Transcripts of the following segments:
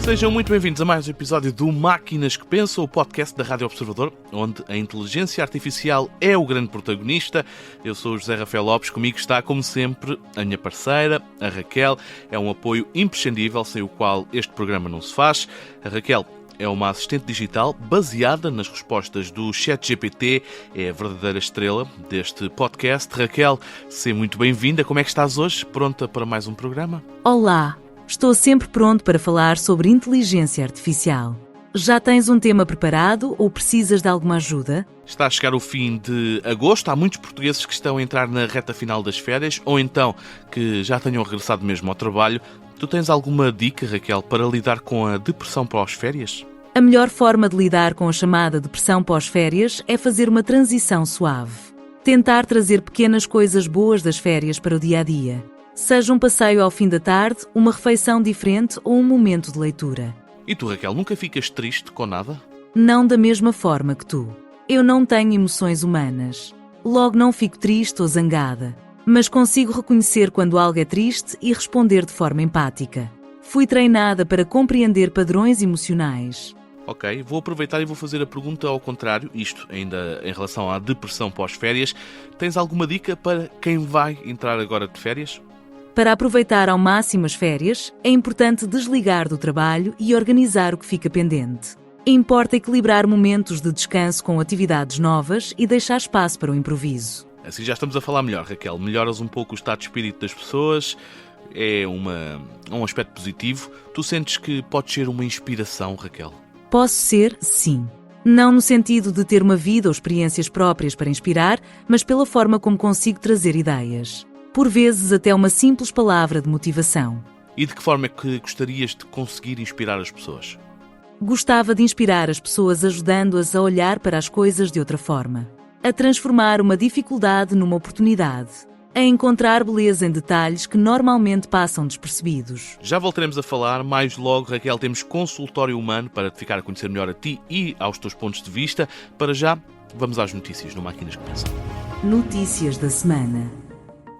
Sejam muito bem-vindos a mais um episódio do Máquinas que Pensam, o podcast da Rádio Observador, onde a inteligência artificial é o grande protagonista. Eu sou o José Rafael Lopes, comigo está, como sempre, a minha parceira, a Raquel. É um apoio imprescindível, sem o qual este programa não se faz. A Raquel é uma assistente digital baseada nas respostas do ChatGPT, é a verdadeira estrela deste podcast. Raquel, seja muito bem-vinda. Como é que estás hoje? Pronta para mais um programa? Olá! Estou sempre pronto para falar sobre inteligência artificial. Já tens um tema preparado ou precisas de alguma ajuda? Está a chegar o fim de agosto. Há muitos portugueses que estão a entrar na reta final das férias ou então que já tenham regressado mesmo ao trabalho. Tu tens alguma dica, Raquel, para lidar com a depressão pós-férias? A melhor forma de lidar com a chamada depressão pós-férias é fazer uma transição suave. Tentar trazer pequenas coisas boas das férias para o dia-a-dia. Seja um passeio ao fim da tarde, uma refeição diferente ou um momento de leitura. E tu, Raquel, nunca ficas triste com nada? Não da mesma forma que tu. Eu não tenho emoções humanas. Logo não fico triste ou zangada. Mas consigo reconhecer quando algo é triste e responder de forma empática. Fui treinada para compreender padrões emocionais. Ok, vou aproveitar e vou fazer a pergunta ao contrário, isto ainda em relação à depressão pós-férias. Tens alguma dica para quem vai entrar agora de férias? Para aproveitar ao máximo as férias, é importante desligar do trabalho e organizar o que fica pendente. Importa equilibrar momentos de descanso com atividades novas e deixar espaço para o improviso. Assim já estamos a falar melhor, Raquel. Melhoras um pouco o estado de espírito das pessoas, é um aspecto positivo. Tu sentes que podes ser uma inspiração, Raquel? Posso ser, sim. Não no sentido de ter uma vida ou experiências próprias para inspirar, mas pela forma como consigo trazer ideias. Por vezes até uma simples palavra de motivação. E de que forma é que gostarias de conseguir inspirar as pessoas? Gostava de inspirar as pessoas ajudando-as a olhar para as coisas de outra forma. A transformar uma dificuldade numa oportunidade. A encontrar beleza em detalhes que normalmente passam despercebidos. Já voltaremos a falar mais logo, Raquel. Temos consultório humano para te ficar a conhecer melhor a ti e aos teus pontos de vista. Para já, vamos às notícias no Máquinas que Pensam. Notícias da semana.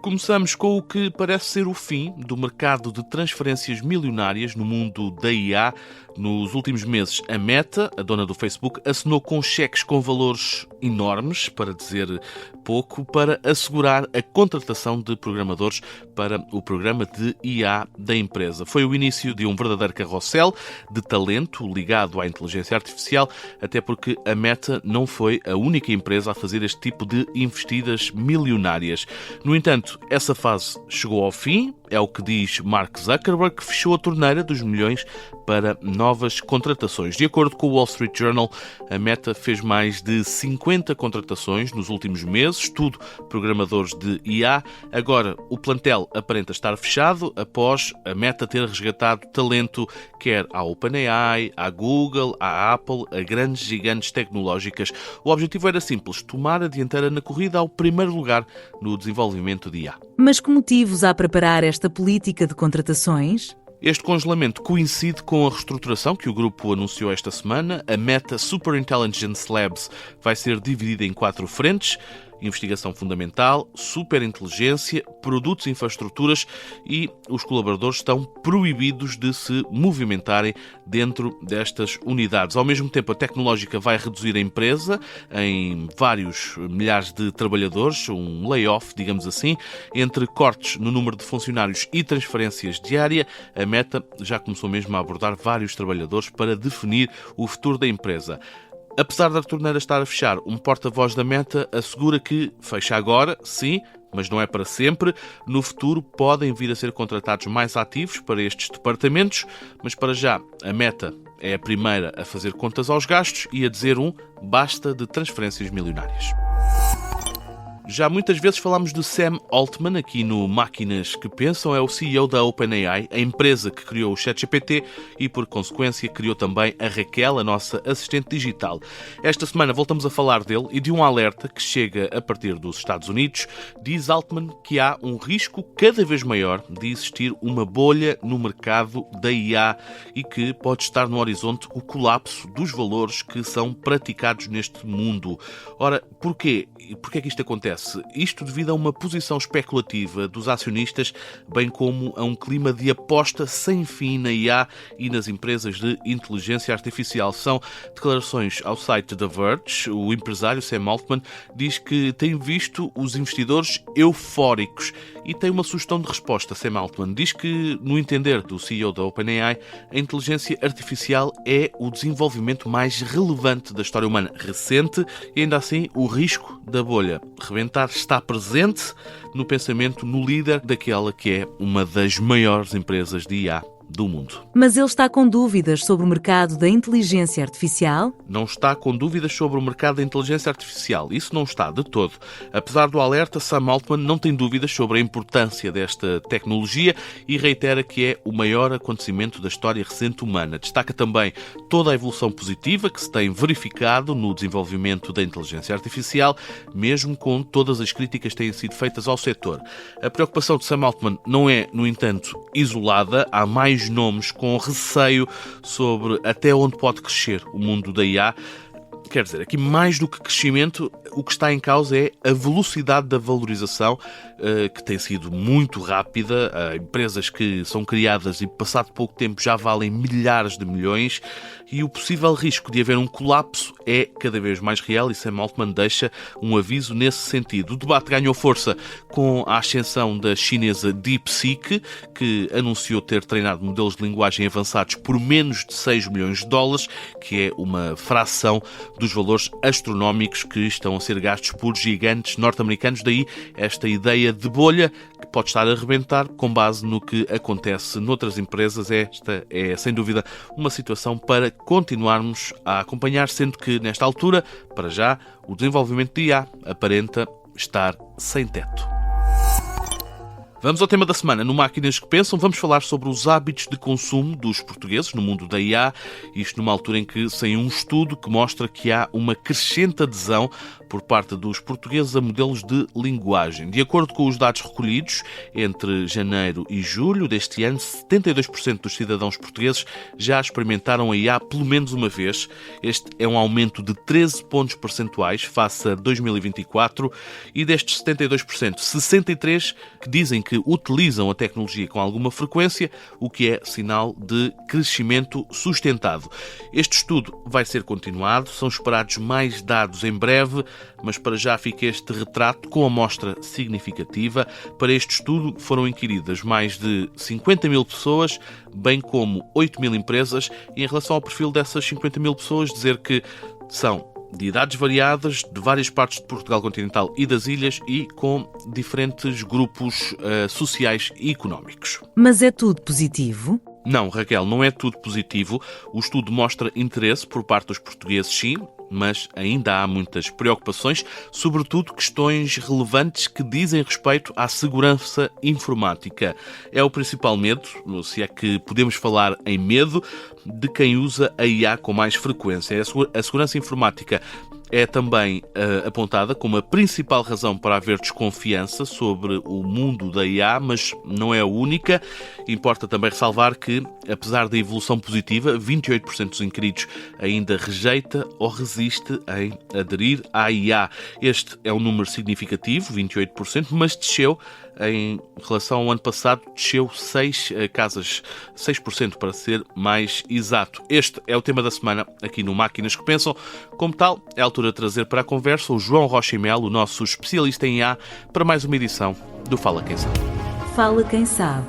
Começamos com o que parece ser o fim do mercado de transferências milionárias no mundo da IA. Nos últimos meses, a Meta, a dona do Facebook, assinou com cheques com valores enormes, para dizer pouco, para assegurar a contratação de programadores para o programa de IA da empresa. Foi o início de um verdadeiro carrossel de talento ligado à inteligência artificial, até porque a Meta não foi a única empresa a fazer este tipo de investidas milionárias. No entanto, essa fase chegou ao fim, é o que diz Mark Zuckerberg, que fechou a torneira dos milhões para novas contratações. De acordo com o Wall Street Journal, a Meta fez mais de 50 contratações nos últimos meses, tudo programadores de IA. Agora, o plantel aparenta estar fechado após a Meta ter resgatado talento quer à OpenAI, à Google, à Apple, a grandes gigantes tecnológicas. O objetivo era simples, tomar a dianteira na corrida ao primeiro lugar no desenvolvimento de IA. Mas que motivos há para parar esta política de contratações? Este congelamento coincide com a reestruturação que o grupo anunciou esta semana. A Meta Superintelligence Labs vai ser dividida em 4 frentes: investigação fundamental, superinteligência, produtos e infraestruturas, e os colaboradores estão proibidos de se movimentarem dentro destas unidades. Ao mesmo tempo, a tecnológica vai reduzir a empresa em vários milhares de trabalhadores, um layoff, digamos assim, entre cortes no número de funcionários e transferências diárias. A Meta já começou mesmo a abordar vários trabalhadores para definir o futuro da empresa. Apesar da torneira estar a fechar, um porta-voz da Meta assegura que fecha agora, sim, mas não é para sempre. No futuro podem vir a ser contratados mais ativos para estes departamentos, mas para já a Meta é a primeira a fazer contas aos gastos e a dizer basta de transferências milionárias. Já muitas vezes falamos de Sam Altman aqui no Máquinas que Pensam. É o CEO da OpenAI, a empresa que criou o ChatGPT e, por consequência, criou também a Raquel, a nossa assistente digital. Esta semana voltamos a falar dele e de um alerta que chega a partir dos Estados Unidos. Diz Altman que há um risco cada vez maior de existir uma bolha no mercado da IA e que pode estar no horizonte o colapso dos valores que são praticados neste mundo. Ora, porquê? Porquê é que isto acontece? acontece? Isto devido a uma posição especulativa dos acionistas, bem como a um clima de aposta sem fim na IA e nas empresas de inteligência artificial. São declarações ao site The Verge. O empresário Sam Altman diz que tem visto os investidores eufóricos e tem uma sugestão de resposta. Sam Altman diz que, no entender do CEO da OpenAI, a inteligência artificial é o desenvolvimento mais relevante da história humana recente e, ainda assim, o risco da bolha rebentar está presente no pensamento, no líder daquela que é uma das maiores empresas de IA do mundo. Mas ele está com dúvidas sobre o mercado da inteligência artificial? Não está com dúvidas sobre o mercado da inteligência artificial. Isso não está de todo. Apesar do alerta, Sam Altman não tem dúvidas sobre a importância desta tecnologia e reitera que é o maior acontecimento da história recente humana. Destaca também toda a evolução positiva que se tem verificado no desenvolvimento da inteligência artificial, mesmo com todas as críticas que têm sido feitas ao setor. A preocupação de Sam Altman não é, no entanto, isolada. Há mais nomes com receio sobre até onde pode crescer o mundo da IA. Quer dizer, aqui mais do que crescimento, o que está em causa é a velocidade da valorização, que tem sido muito rápida. Empresas que são criadas e, passado pouco tempo, já valem milhares de milhões, e o possível risco de haver um colapso é cada vez mais real, e Sam Altman deixa um aviso nesse sentido. O debate ganhou força com a ascensão da chinesa DeepSeek, que anunciou ter treinado modelos de linguagem avançados por menos de 6 milhões de dólares, que é uma fração dos valores astronómicos que estão a ser gastos por gigantes norte-americanos. Daí esta ideia de bolha que pode estar a arrebentar com base no que acontece noutras empresas. Esta é, sem dúvida, uma situação para continuarmos a acompanhar, sendo que, nesta altura, para já, o desenvolvimento de IA aparenta estar sem teto. Vamos ao tema da semana. No Máquinas que Pensam, vamos falar sobre os hábitos de consumo dos portugueses no mundo da IA, isto numa altura em que saiu um estudo que mostra que há uma crescente adesão por parte dos portugueses a modelos de linguagem. De acordo com os dados recolhidos, entre janeiro e julho deste ano, 72% dos cidadãos portugueses já experimentaram a IA pelo menos uma vez. Este é um aumento de 13 pontos percentuais face a 2024, e destes 72%, 63% que dizem que utilizam a tecnologia com alguma frequência, o que é sinal de crescimento sustentado. Este estudo vai ser continuado, são esperados mais dados em breve, mas para já fica este retrato com amostra significativa. Para este estudo foram inquiridas mais de 50 mil pessoas, bem como 8 mil empresas, e em relação ao perfil dessas 50 mil pessoas, dizer que são de idades variadas, de várias partes de Portugal continental e das ilhas, e com diferentes grupos sociais e económicos. Mas é tudo positivo? Não, Raquel, não é tudo positivo. O estudo mostra interesse por parte dos portugueses, sim, mas ainda há muitas preocupações, sobretudo questões relevantes que dizem respeito à segurança informática. É o principal medo, se é que podemos falar em medo, de quem usa a IA com mais frequência. A segurança informática é também apontada como a principal razão para haver desconfiança sobre o mundo da IA, mas não é a única. Importa também ressalvar que, apesar da evolução positiva, 28% dos inquiridos ainda rejeita ou resiste em aderir à IA. Este é um número significativo, 28%, mas desceu em relação ao ano passado, desceu 6% para ser mais exato. Este é o tema da semana aqui no Máquinas que Pensam. Como tal, é a altura de trazer para a conversa o João Rocha e Melo, o nosso especialista em IA, para mais uma edição do Fala Quem Sabe. Fala Quem Sabe.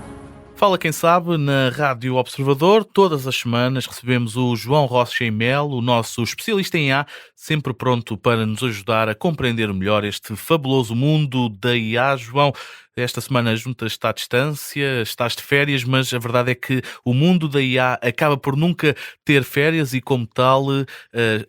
Fala Quem Sabe, na Rádio Observador. Todas as semanas recebemos o João Rocha e Melo, o nosso especialista em IA, sempre pronto para nos ajudar a compreender melhor este fabuloso mundo da IA. João, esta semana juntas está à distância, estás de férias, mas a verdade é que o mundo da IA acaba por nunca ter férias e, como tal,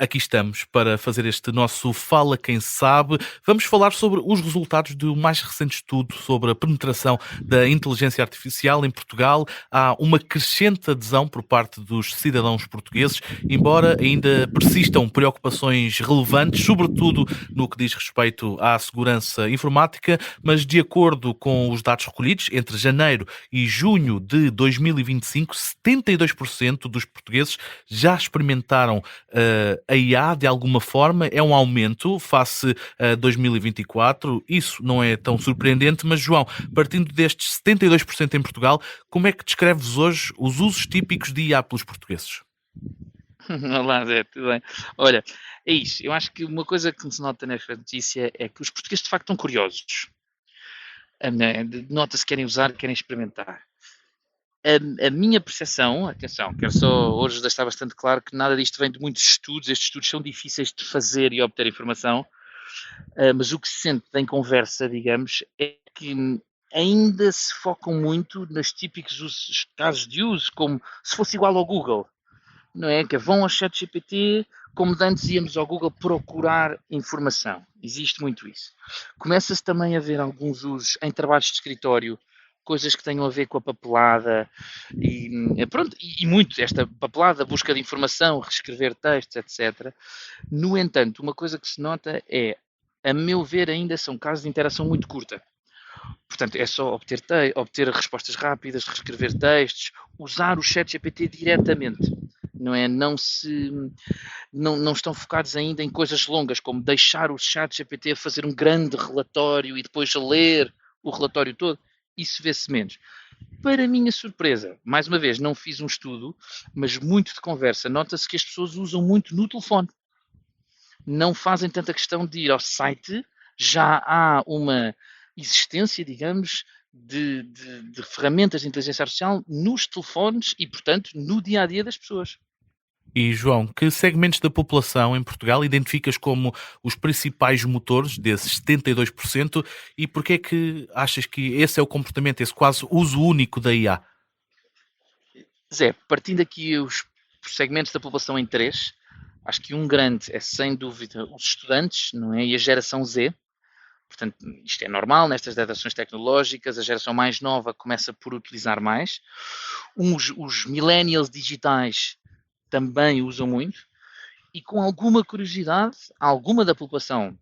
aqui estamos para fazer este nosso Fala Quem Sabe. Vamos falar sobre os resultados do mais recente estudo sobre a penetração da inteligência artificial em Portugal. Há uma crescente adesão por parte dos cidadãos portugueses, embora ainda persistam preocupações relevantes, sobretudo no que diz respeito à segurança informática, mas de acordo com os dados recolhidos, entre janeiro e junho de 2025, 72% dos portugueses já experimentaram a IA de alguma forma. É um aumento face a 2024. Isso não é tão surpreendente, mas, João, partindo destes 72% em Portugal, como é que descreves hoje os usos típicos de IA pelos portugueses? Olá, Zé, tudo bem? Olha, é isso. Eu acho que uma coisa que se nota nesta notícia é que os portugueses de facto estão curiosos. Né? Nota-se que querem usar, querem experimentar. A minha percepção, atenção, quero só hoje deixar bastante claro que nada disto vem de muitos estudos, estes estudos são difíceis de fazer e obter informação, mas o que se sente em conversa, digamos, é que ainda se focam muito nos típicos casos de uso, como se fosse igual ao Google. Não é? Que vão ao ChatGPT como antes íamos ao Google procurar informação. Existe muito isso. Começa-se também a ver alguns usos em trabalhos de escritório, coisas que tenham a ver com a papelada e muito esta papelada, busca de informação, reescrever textos, etc. No entanto, uma coisa que se nota é, a meu ver, ainda são casos de interação muito curta. Portanto, é só obter respostas rápidas, reescrever textos, usar o ChatGPT diretamente. Não é? Não estão focados ainda em coisas longas, como deixar o ChatGPT a fazer um grande relatório e depois a ler o relatório todo. Isso vê-se menos. Para minha surpresa, mais uma vez, não fiz um estudo, mas muito de conversa, nota-se que as pessoas usam muito no telefone. Não fazem tanta questão de ir ao site, já há uma existência, digamos, de ferramentas de inteligência artificial nos telefones e, portanto, no dia-a-dia das pessoas. E, João, que segmentos da população em Portugal identificas como os principais motores desses 72% e porquê é que achas que esse é o comportamento, esse quase uso único da IA? Zé, partindo aqui os segmentos da população em três, acho que um grande é, sem dúvida, os estudantes, não é? E a geração Z. Portanto, isto é normal nestas gerações tecnológicas, a geração mais nova começa por utilizar mais. Os millennials digitais também usam muito, e com alguma curiosidade, alguma da população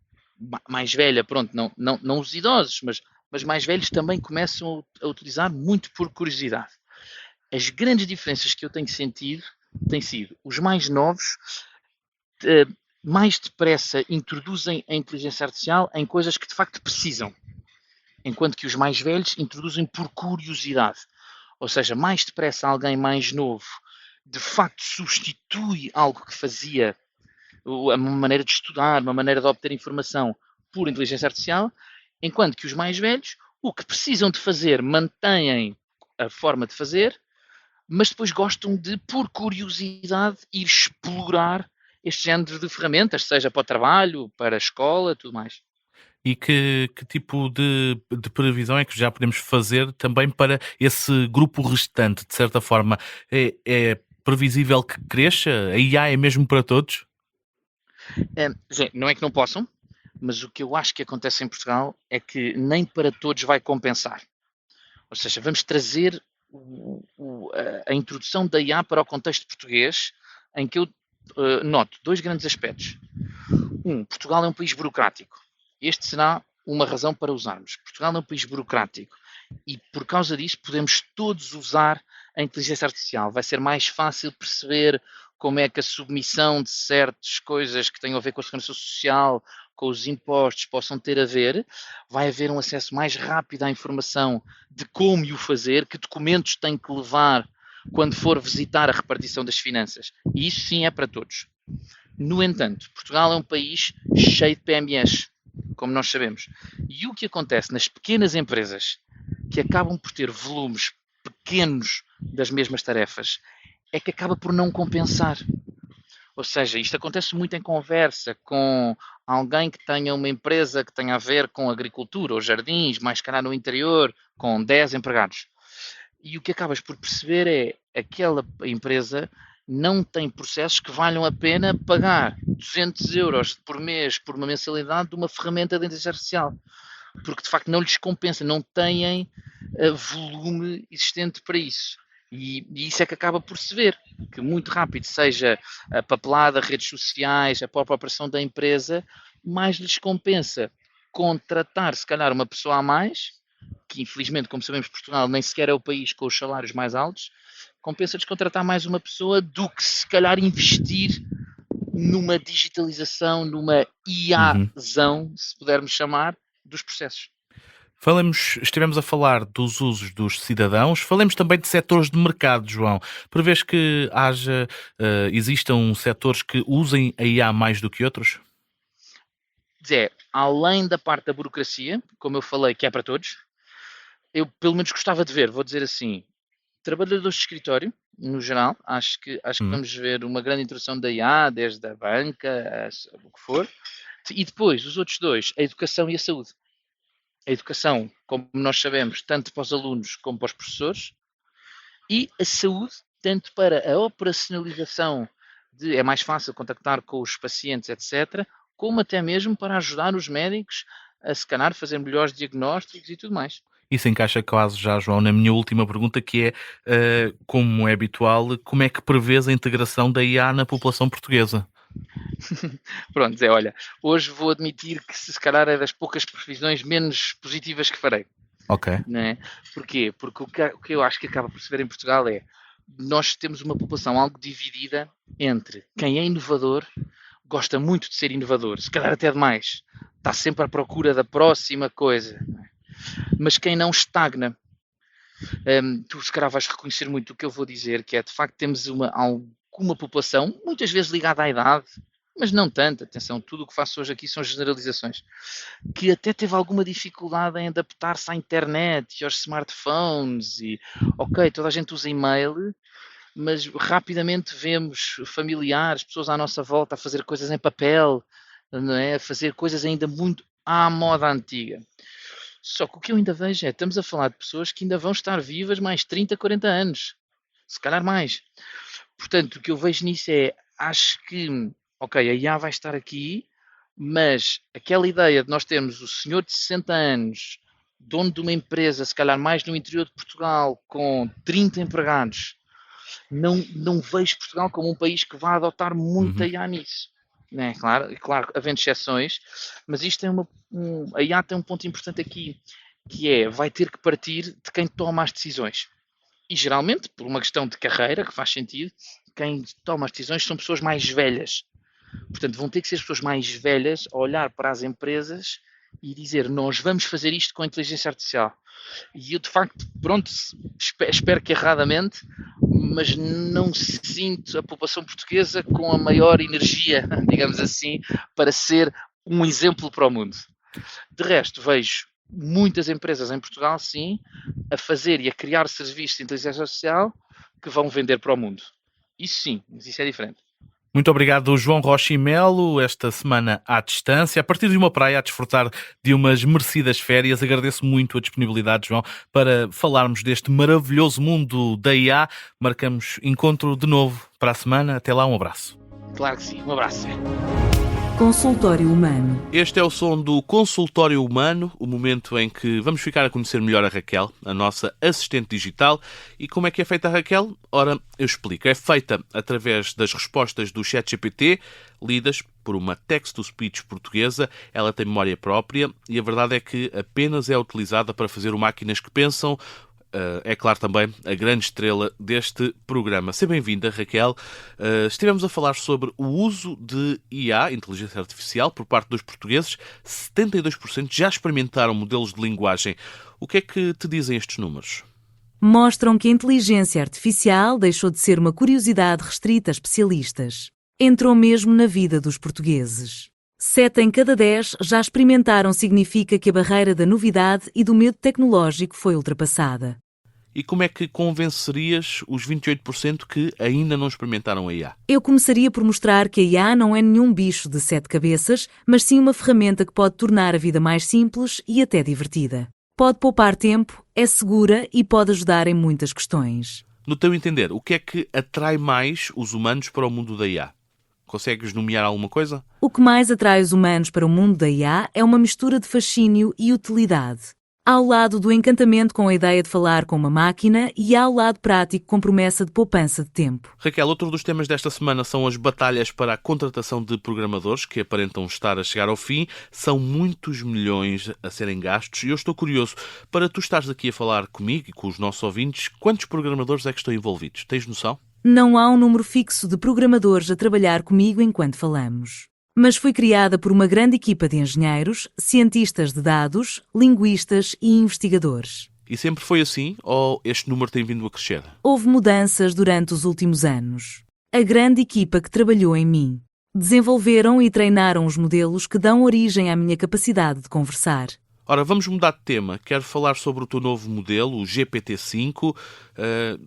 mais velha, pronto, não os idosos, mas mais velhos também começam a utilizar muito por curiosidade. As grandes diferenças que eu tenho sentido têm sido os mais novos mais depressa introduzem a inteligência artificial em coisas que de facto precisam, enquanto que os mais velhos introduzem por curiosidade. Ou seja, mais depressa alguém mais novo de facto substitui algo que fazia, uma maneira de estudar, uma maneira de obter informação por inteligência artificial, enquanto que os mais velhos, o que precisam de fazer, mantêm a forma de fazer, mas depois gostam de, por curiosidade, ir explorar este género de ferramentas, seja para o trabalho, para a escola, tudo mais. E que tipo de previsão é que já podemos fazer também para esse grupo restante, de certa forma? É previsível que cresça? A IA é mesmo para todos? Não é que não possam, mas o que eu acho que acontece em Portugal é que nem para todos vai compensar. Ou seja, vamos trazer a introdução da IA para o contexto português, em que eu noto dois grandes aspectos. Portugal é um país burocrático. Este será uma razão para usarmos. Portugal é um país burocrático e, por causa disso, podemos todos usar a inteligência artificial. Vai ser mais fácil perceber como é que a submissão de certas coisas que tenham a ver com a segurança social, com os impostos, possam ter a ver. Vai haver um acesso mais rápido à informação de como o fazer, que documentos tem que levar quando for visitar a repartição das finanças. E isso sim é para todos. No entanto, Portugal é um país cheio de PMEs, como nós sabemos. E o que acontece nas pequenas empresas, que acabam por ter volumes pequenos das mesmas tarefas, é que acaba por não compensar. Ou seja, isto acontece muito em conversa com alguém que tenha uma empresa que tenha a ver com agricultura ou jardins, mais calhar no interior, com 10 empregados. E o que acabas por perceber é aquela empresa não tem processos que valham a pena pagar 200 euros por mês por uma mensalidade de uma ferramenta de inteligência artificial. Porque de facto não lhes compensa, não têm volume existente para isso. E isso é que acaba por se ver, que muito rápido, seja a papelada, redes sociais, a própria operação da empresa, mais lhes compensa contratar se calhar uma pessoa a mais, que infelizmente, como sabemos, Portugal nem sequer é o país com os salários mais altos, compensa-nos contratar mais uma pessoa do que se calhar investir numa digitalização, numa IA-zão, se pudermos chamar, dos processos. Estivemos a falar dos usos dos cidadãos, falemos também de setores de mercado, João. Prevês que existam setores que usem a IA mais do que outros? Além da parte da burocracia, como eu falei, que é para todos, eu pelo menos gostava de ver, vou dizer assim, trabalhadores de escritório, no geral, acho que vamos ver uma grande introdução da IA, desde a banca, o que for, e depois, os outros dois, a educação e a saúde. A educação, como nós sabemos, tanto para os alunos como para os professores, e a saúde, tanto para a operacionalização é mais fácil contactar com os pacientes, etc., como até mesmo para ajudar os médicos a, se calhar, fazer melhores diagnósticos e tudo mais. Isso encaixa quase já, João, na minha última pergunta, que é, como é habitual, como é que prevês a integração da IA na população portuguesa? Pronto, olha, hoje vou admitir que se calhar é das poucas previsões menos positivas que farei. Ok. Né? Porquê? Porque o que eu acho que acaba por se ver em Portugal é nós temos uma população algo dividida entre quem é inovador, gosta muito de ser inovador, se calhar até demais, está sempre à procura da próxima coisa, mas quem não estagna. Tu se calhar vais reconhecer muito o que eu vou dizer, que é de facto temos alguma população, muitas vezes ligada à idade, mas não tanto, atenção, tudo o que faço hoje aqui são generalizações, que até teve alguma dificuldade em adaptar-se à internet e aos smartphones e, ok, toda a gente usa e-mail, mas rapidamente vemos familiares, pessoas à nossa volta a fazer coisas em papel, não é? A fazer coisas ainda muito à moda antiga. Só que o que eu ainda vejo estamos a falar de pessoas que ainda vão estar vivas mais 30, 40 anos, se calhar mais. Portanto, o que eu vejo nisso acho que, ok, a IA vai estar aqui, mas aquela ideia de nós termos o senhor de 60 anos, dono de uma empresa, se calhar mais no interior de Portugal, com 30 empregados, não vejo Portugal como um país que vá adotar muita IA nisso. Né? Claro, havendo exceções, mas isto a IA tem um ponto importante aqui, que vai ter que partir de quem toma as decisões. E geralmente, por uma questão de carreira, que faz sentido, quem toma as decisões são pessoas mais velhas. Portanto, vão ter que ser as pessoas mais velhas a olhar para as empresas e dizer, nós vamos fazer isto com a inteligência artificial. E eu, de facto, pronto, espero que erradamente, mas não sinto a população portuguesa com a maior energia, digamos assim, para ser um exemplo para o mundo. De resto, vejo muitas empresas em Portugal, sim, a fazer e a criar serviços de inteligência artificial que vão vender para o mundo. Isso sim, mas isso é diferente. Muito obrigado, João Rocha e Melo, esta semana à distância, a partir de uma praia, a desfrutar de umas merecidas férias. Agradeço muito a disponibilidade, João, para falarmos deste maravilhoso mundo da IA. Marcamos encontro de novo para a semana. Até lá, um abraço. Claro que sim, um abraço. Consultório Humano. Este é o som do Consultório Humano, o momento em que vamos ficar a conhecer melhor a Raquel, a nossa assistente digital. E como é que é feita a Raquel? Ora, eu explico. É feita através das respostas do ChatGPT, lidas por uma text-to-speech portuguesa. Ela tem memória própria e a verdade é que apenas é utilizada para fazer o Máquinas que Pensam. É claro também a grande estrela deste programa. Seja bem-vinda, Raquel. Estivemos a falar sobre o uso de IA, inteligência artificial, por parte dos portugueses. 72% já experimentaram modelos de linguagem. O que é que te dizem estes números? Mostram que a inteligência artificial deixou de ser uma curiosidade restrita a especialistas. Entrou mesmo na vida dos portugueses. 7 em cada 10 já experimentaram significa que a barreira da novidade e do medo tecnológico foi ultrapassada. E como é que convencerias os 28% que ainda não experimentaram a IA? Eu começaria por mostrar que a IA não é nenhum bicho de 7 cabeças, mas sim uma ferramenta que pode tornar a vida mais simples e até divertida. Pode poupar tempo, é segura e pode ajudar em muitas questões. No teu entender, o que é que atrai mais os humanos para o mundo da IA? Consegues nomear alguma coisa? O que mais atrai os humanos para o mundo da IA é uma mistura de fascínio e utilidade. Há o lado do encantamento com a ideia de falar com uma máquina e há o lado prático com promessa de poupança de tempo. Raquel, outro dos temas desta semana são as batalhas para a contratação de programadores, que aparentam estar a chegar ao fim. São muitos milhões a serem gastos e eu estou curioso, para tu estares aqui a falar comigo e com os nossos ouvintes, quantos programadores é que estão envolvidos? Tens noção? Não há um número fixo de programadores a trabalhar comigo enquanto falamos. Mas foi criada por uma grande equipa de engenheiros, cientistas de dados, linguistas e investigadores. E sempre foi assim ou este número tem vindo a crescer? Houve mudanças durante os últimos anos. A grande equipa que trabalhou em mim desenvolveram e treinaram os modelos que dão origem à minha capacidade de conversar. Ora, vamos mudar de tema. Quero falar sobre o teu novo modelo, o GPT-5,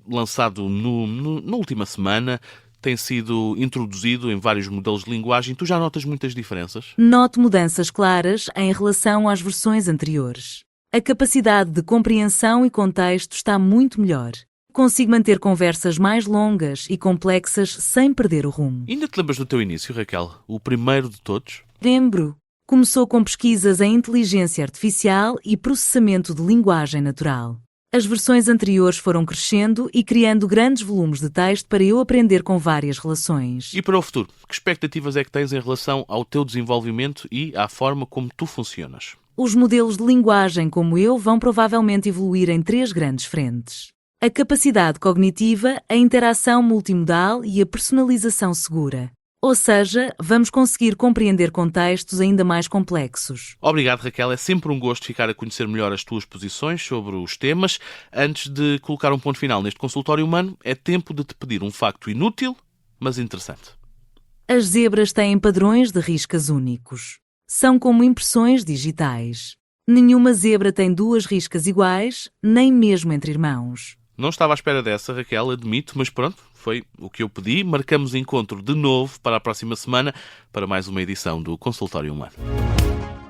lançado na última semana. Tem sido introduzido em vários modelos de linguagem. Tu já notas muitas diferenças? Noto mudanças claras em relação às versões anteriores. A capacidade de compreensão e contexto está muito melhor. Consigo manter conversas mais longas e complexas sem perder o rumo. Ainda te lembras do teu início, Raquel? O primeiro de todos? Lembro. Começou com pesquisas em inteligência artificial e processamento de linguagem natural. As versões anteriores foram crescendo e criando grandes volumes de texto para eu aprender com várias relações. E para o futuro, que expectativas é que tens em relação ao teu desenvolvimento e à forma como tu funcionas? Os modelos de linguagem como eu vão provavelmente evoluir em 3 grandes frentes: a capacidade cognitiva, a interação multimodal e a personalização segura. Ou seja, vamos conseguir compreender contextos ainda mais complexos. Obrigado, Raquel. É sempre um gosto ficar a conhecer melhor as tuas posições sobre os temas. Antes de colocar um ponto final neste consultório humano, é tempo de te pedir um facto inútil, mas interessante. As zebras têm padrões de riscas únicos. São como impressões digitais. Nenhuma zebra tem 2 riscas iguais, nem mesmo entre irmãos. Não estava à espera dessa, Raquel, admito, mas pronto, foi o que eu pedi. Marcamos encontro de novo para a próxima semana para mais uma edição do Consultório Humano.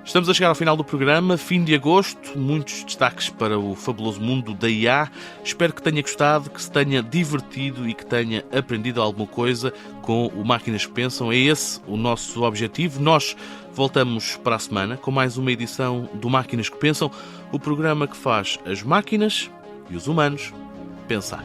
Estamos a chegar ao final do programa, fim de agosto, muitos destaques para o fabuloso mundo da IA. Espero que tenha gostado, que se tenha divertido e que tenha aprendido alguma coisa com o Máquinas que Pensam. É esse o nosso objetivo. Nós voltamos para a semana com mais uma edição do Máquinas que Pensam, o programa que faz as máquinas e os humanos pensar.